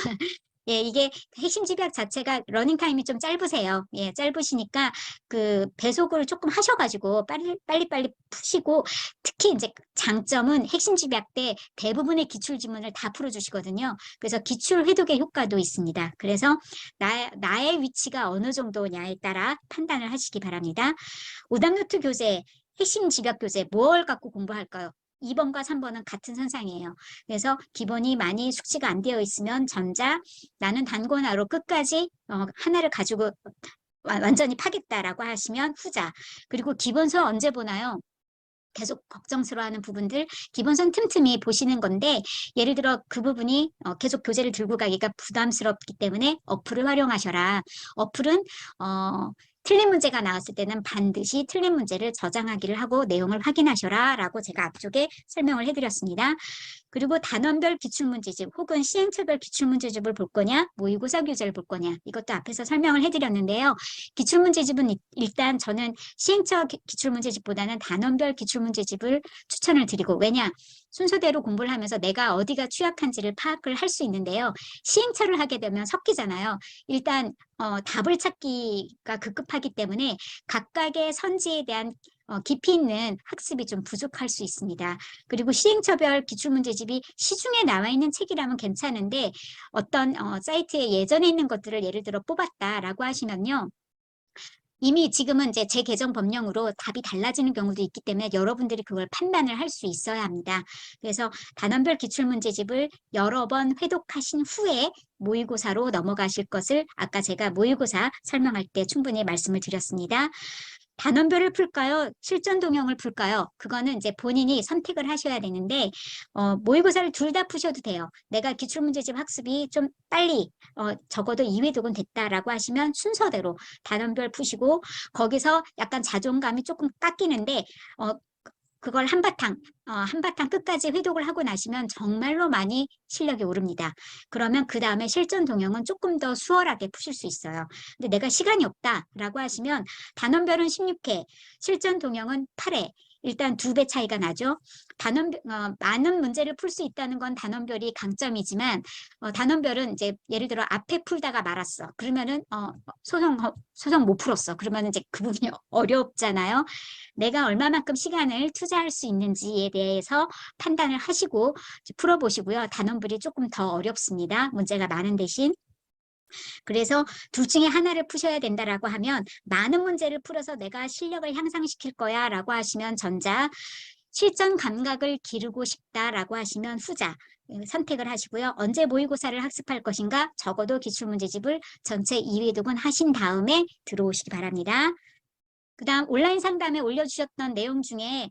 이게 핵심 집약 자체가 러닝타임이 좀 짧으세요. 짧으시니까 그 배속을 조금 하셔가지고 빨리빨리 푸시고 특히 이제 장점은 핵심 집약 때 대부분의 기출 지문을 다 풀어주시거든요. 그래서 기출 회독의 효과도 있습니다. 그래서 나의 위치가 어느 정도냐에 따라 판단을 하시기 바랍니다. 오답노트 교재, 핵심 집약 교재 뭘 갖고 공부할까요? 2번과 3번은 같은 선상이에요. 그래서 기본이 많이 숙지가 안 되어 있으면 전자, 나는 단권화로 끝까지 하나를 가지고 완전히 파겠다라고 하시면 후자. 그리고 기본서 언제 보나요? 계속 걱정스러워하는 부분들 기본선 틈틈이 보시는 건데 예를 들어 그 부분이 계속 교재를 들고 가기가 부담스럽기 때문에 어플을 활용하셔라. 어플은 틀린 문제가 나왔을 때는 반드시 틀린 문제를 저장하기를 하고 내용을 확인하셔라 라고 제가 앞쪽에 설명을 해드렸습니다. 그리고 단원별 기출문제집 혹은 시행처별 기출문제집을 볼 거냐 모의고사 교재를 볼 거냐 이것도 앞에서 설명을 해드렸는데요. 기출문제집은 일단 저는 시행처 기출문제집보다는 단원별 기출문제집을 추천을 드리고 왜냐 순서대로 공부를 하면서 내가 어디가 취약한지를 파악을 할 수 있는데요. 시행처를 하게 되면 섞이잖아요. 일단 답을 찾기가 급급하기 때문에 각각의 선지에 대한 깊이 있는 학습이 좀 부족할 수 있습니다. 그리고 시행처별 기출문제집이 시중에 나와 있는 책이라면 괜찮은데 어떤 사이트에 예전에 있는 것들을 예를 들어 뽑았다라고 하시면요. 이미 지금은 이제 재개정 법령으로 답이 달라지는 경우도 있기 때문에 여러분들이 그걸 판단을 할 수 있어야 합니다. 그래서 단원별 기출문제집을 여러 번 회독하신 후에 모의고사로 넘어가실 것을 아까 제가 모의고사 설명할 때 충분히 말씀을 드렸습니다. 단원별을 풀까요? 실전 동형을 풀까요? 그거는 이제 본인이 선택을 하셔야 되는데, 모의고사를 둘 다 푸셔도 돼요. 내가 기출문제집 학습이 좀 빨리, 적어도 2회독은 됐다라고 하시면 순서대로 단원별 푸시고, 거기서 약간 자존감이 조금 깎이는데, 그걸 한바탕 끝까지 회독을 하고 나시면 정말로 많이 실력이 오릅니다. 그러면 그 다음에 실전 동형은 조금 더 수월하게 푸실 수 있어요. 근데 내가 시간이 없다라고 하시면 단원별은 16회, 실전 동형은 8회. 일단 2배 차이가 나죠. 많은 문제를 풀 수 있다는 건 단원별이 강점이지만, 단원별은 이제 예를 들어 앞에 풀다가 말았어. 그러면은, 소송 못 풀었어. 그러면 이제 그 부분이 어렵잖아요. 내가 얼마만큼 시간을 투자할 수 있는지에 대해서 판단을 하시고 풀어보시고요. 단원별이 조금 더 어렵습니다. 문제가 많은 대신. 그래서 둘 중에 하나를 푸셔야 된다라고 하면 많은 문제를 풀어서 내가 실력을 향상시킬 거야 라고 하시면 전자, 실전 감각을 기르고 싶다라고 하시면 후자 선택을 하시고요. 언제 모의고사를 학습할 것인가? 적어도 기출문제집을 전체 2회독은 하신 다음에 들어오시기 바랍니다. 그다음 온라인 상담에 올려주셨던 내용 중에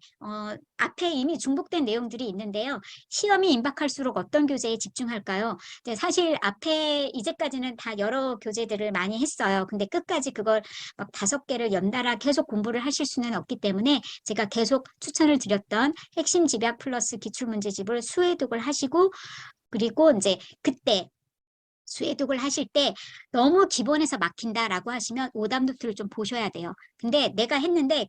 앞에 이미 중복된 내용들이 있는데요. 시험이 임박할수록 어떤 교재에 집중할까요? 네, 사실 앞에 이제까지는 다 여러 교재들을 많이 했어요. 근데 끝까지 그걸 막 5개를 연달아 계속 공부를 하실 수는 없기 때문에 제가 계속 추천을 드렸던 핵심 집약 플러스 기출문제집을 수회독을 하시고 그리고 이제 그때 수해독을 하실 때 너무 기본에서 막힌다라고 하시면 오답 노트를 좀 보셔야 돼요. 근데 내가 했는데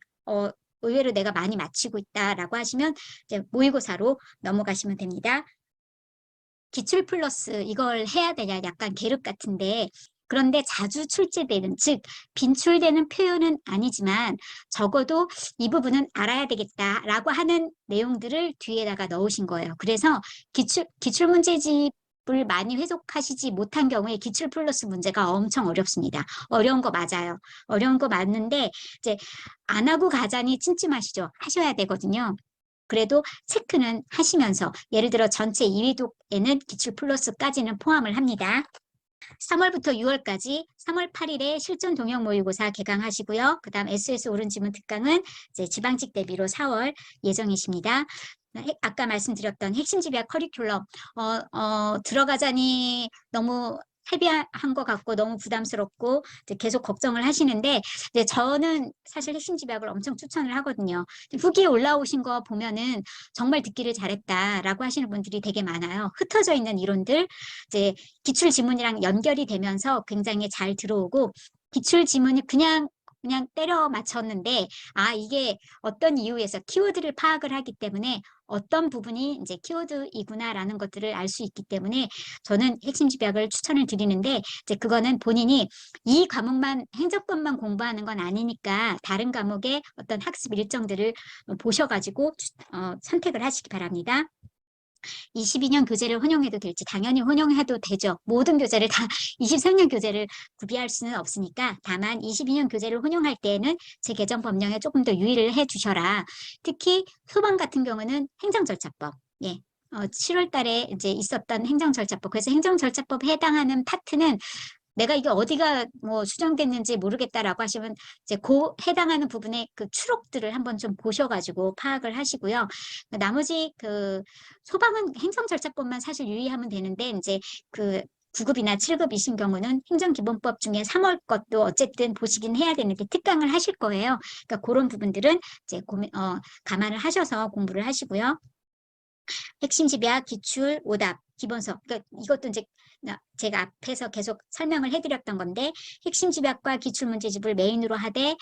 의외로 내가 많이 맞히고 있다라고 하시면 이제 모의고사로 넘어가시면 됩니다. 기출 플러스 이걸 해야 되냐 약간 계륵 같은데 그런데 자주 출제되는 즉 빈출되는 표현은 아니지만 적어도 이 부분은 알아야 되겠다라고 하는 내용들을 뒤에다가 넣으신 거예요. 그래서 기출문제집 을 많이 회독하시지 못한 경우에 기출 플러스 문제가 엄청 어렵습니다. 어려운 거 맞아요. 어려운 거 맞는데 이제 안 하고 가자니 찜찜하시죠. 하셔야 되거든요. 그래도 체크는 하시면서 예를 들어 전체 2위독에는 기출 플러스까지는 포함을 합니다. 3월부터 6월까지 3월 8일에 실전 동형 모의고사 개강하시고요. 그 다음 SOS 옳은 지문 특강은 이제 지방직 대비로 4월 예정이십니다. 아까 말씀드렸던 핵심 집약 커리큘럼 들어가자니 너무 헤비한 것 같고 너무 부담스럽고 계속 걱정을 하시는데 저는 사실 핵심 집약을 엄청 추천을 하거든요. 후기에 올라오신 거 보면은 정말 듣기를 잘했다라고 하시는 분들이 되게 많아요. 흩어져 있는 이론들 이제 기출 지문이랑 연결이 되면서 굉장히 잘 들어오고 기출 지문이 그냥 때려 맞췄는데 이게 어떤 이유에서 키워드를 파악을 하기 때문에 어떤 부분이 이제 키워드이구나라는 것들을 알 수 있기 때문에 저는 핵심 집약을 추천을 드리는데 이제 그거는 본인이 이 과목만 행정법만 공부하는 건 아니니까 다른 과목의 어떤 학습 일정들을 보셔가지고 선택을 하시기 바랍니다. 22년 교재를 혼용해도 될지 당연히 혼용해도 되죠. 모든 교재를 다 23년 교재를 구비할 수는 없으니까 다만 22년 교재를 혼용할 때에는 제 개정 법령에 조금 더 유의를 해 주셔라. 특히 소방 같은 경우는 행정절차법. 예. 7월 달에 이제 있었던 행정절차법. 그래서 행정절차법에 해당하는 파트는 내가 이게 어디가 뭐 수정됐는지 모르겠다라고 하시면 이제 그 해당하는 부분의 그 추록들을 한번 좀 보셔가지고 파악을 하시고요. 나머지 그 소방은 행정절차법만 사실 유의하면 되는데 이제 그 9급이나 7급이신 경우는 행정기본법 중에 3월 것도 어쨌든 보시긴 해야 되는데 특강을 하실 거예요. 그러니까 그런 부분들은 이제 감안을 하셔서 공부를 하시고요. 핵심 집약, 기출, 오답, 기본서. 그러니까 이것도 이제 제가 앞에서 계속 설명을 해드렸던 건데 핵심 집약과 기출 문제집을 메인으로 하되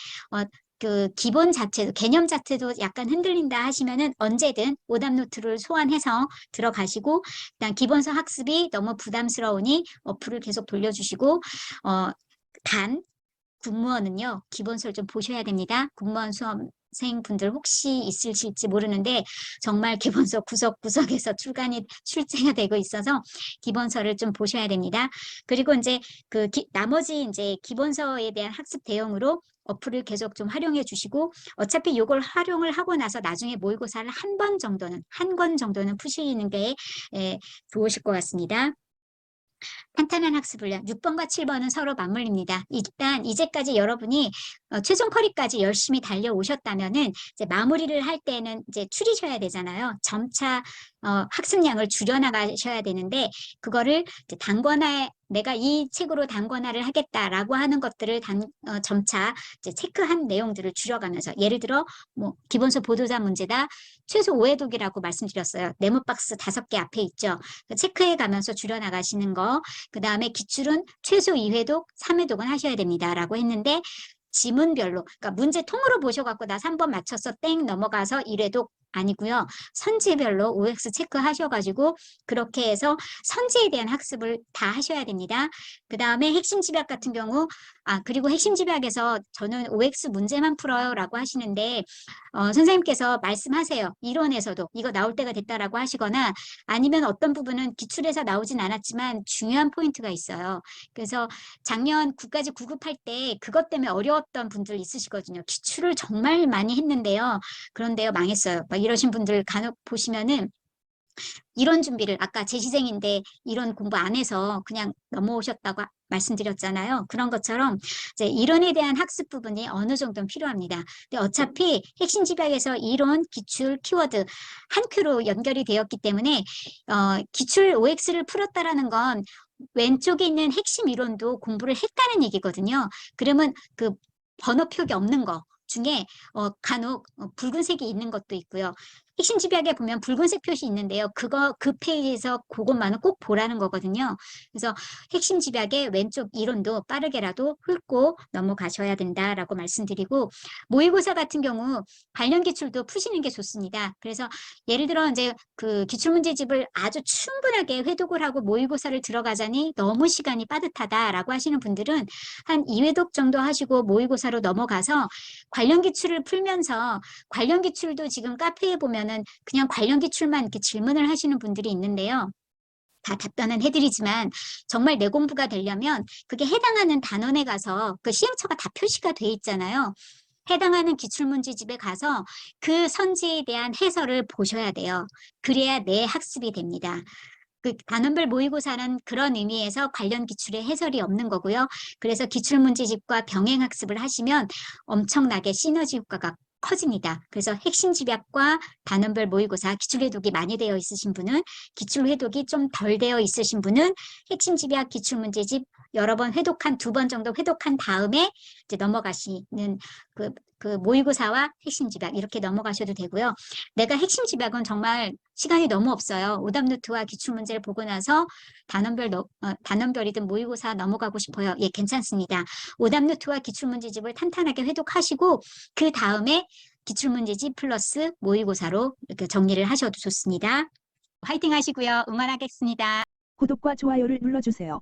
그 기본 자체도 개념 자체도 약간 흔들린다 하시면은 언제든 오답 노트를 소환해서 들어가시고 일단 기본서 학습이 너무 부담스러우니 어플을 계속 돌려주시고 단 군무원은요 기본서를 좀 보셔야 됩니다. 군무원 수험생분들 혹시 있으실지 모르는데 정말 기본서 구석구석에서 출제가 되고 있어서 기본서를 좀 보셔야 됩니다. 그리고 이제 그 나머지 이제 기본서에 대한 학습 대용으로 어플을 계속 좀 활용해 주시고 어차피 이걸 활용을 하고 나서 나중에 모의고사를 한 권 정도는 푸시는 게 좋으실 것 같습니다. 탄탄한 학습을요. 6번과 7번은 서로 맞물립니다. 일단 이제까지 여러분이 최종 커리까지 열심히 달려오셨다면은 이제 마무리를 할 때는 이제 줄이셔야 되잖아요. 점차 학습량을 줄여나가셔야 되는데 그거를 이제 단권화 내가 이 책으로 단권화를 하겠다라고 하는 것들을 점차 이제 체크한 내용들을 줄여가면서 예를 들어 뭐 기본서 보도자 문제다 최소 5회독이라고 말씀드렸어요. 네모 박스 5개 앞에 있죠. 체크해 가면서 줄여나가시는 거. 그 다음에 기출은 최소 2회독, 3회독은 하셔야 됩니다라고 했는데 지문별로, 그러니까 문제 통으로 보셔갖고 나 3번 맞췄어 땡 넘어가서 1회독 아니고요. 선지별로 OX 체크하셔가지고 그렇게 해서 선지에 대한 학습을 다 하셔야 됩니다. 그 다음에 핵심 집약 같은 경우 그리고 핵심 집약에서 저는 OX 문제만 풀어요라고 하시는데 선생님께서 말씀하세요. 이론에서도 이거 나올 때가 됐다라고 하시거나 아니면 어떤 부분은 기출에서 나오진 않았지만 중요한 포인트가 있어요. 그래서 작년 9까지 구급할 때 그것 때문에 어려웠던 분들 있으시거든요. 기출을 정말 많이 했는데요. 그런데요, 망했어요. 막 이러신 분들 간혹 보시면은 이론 준비를 아까 재시생인데 이론 공부 안 해서 그냥 넘어오셨다고 말씀드렸잖아요. 그런 것처럼 이제 이론에 대한 학습 부분이 어느 정도는 필요합니다. 근데 어차피 핵심 집약에서 이론, 기출, 키워드 한 큐로 연결이 되었기 때문에 기출 OX를 풀었다라는 건 왼쪽에 있는 핵심 이론도 공부를 했다는 얘기거든요. 그러면 그 번호표기 없는 거 중에 간혹 붉은색이 있는 것도 있고요. 핵심 집약에 보면 붉은색 표시 있는데요. 그 페이지에서 그것만은 꼭 보라는 거거든요. 그래서 핵심 집약의 왼쪽 이론도 빠르게라도 훑고 넘어가셔야 된다라고 말씀드리고 모의고사 같은 경우 관련 기출도 푸시는 게 좋습니다. 그래서 예를 들어 이제 그 기출문제집을 아주 충분하게 회독을 하고 모의고사를 들어가자니 너무 시간이 빠듯하다라고 하시는 분들은 한 2회독 정도 하시고 모의고사로 넘어가서 관련 기출을 풀면서 관련 기출도 지금 카페에 보면은 그냥 관련 기출만 이렇게 질문을 하시는 분들이 있는데요. 다 답변은 해드리지만 정말 내 공부가 되려면 그게 해당하는 단원에 가서 그 시행처가 다 표시가 돼 있잖아요. 해당하는 기출문제집에 가서 그 선지에 대한 해설을 보셔야 돼요. 그래야 내 학습이 됩니다. 그 단원별 모의고사는 그런 의미에서 관련 기출의 해설이 없는 거고요. 그래서 기출문제집과 병행학습을 하시면 엄청나게 시너지 효과가 커집니다. 그래서 핵심 집약과 단원별 모의고사 기출회독이 많이 되어 있으신 분은 기출회독이 좀 덜 되어 있으신 분은 핵심 집약 기출문제집 여러 번 회독한 2번 정도 회독한 다음에 이제 넘어가시는 그 모의고사와 핵심 집약 이렇게 넘어가셔도 되고요. 내가 핵심 집약은 정말 시간이 너무 없어요. 오답노트와 기출문제를 보고 나서 단원별이든 모의고사 넘어가고 싶어요. 예, 괜찮습니다. 오답노트와 기출문제집을 탄탄하게 회독하시고 그 다음에 기출문제집 플러스 모의고사로 이렇게 정리를 하셔도 좋습니다. 화이팅 하시고요. 응원하겠습니다.
구독과 좋아요를 눌러주세요.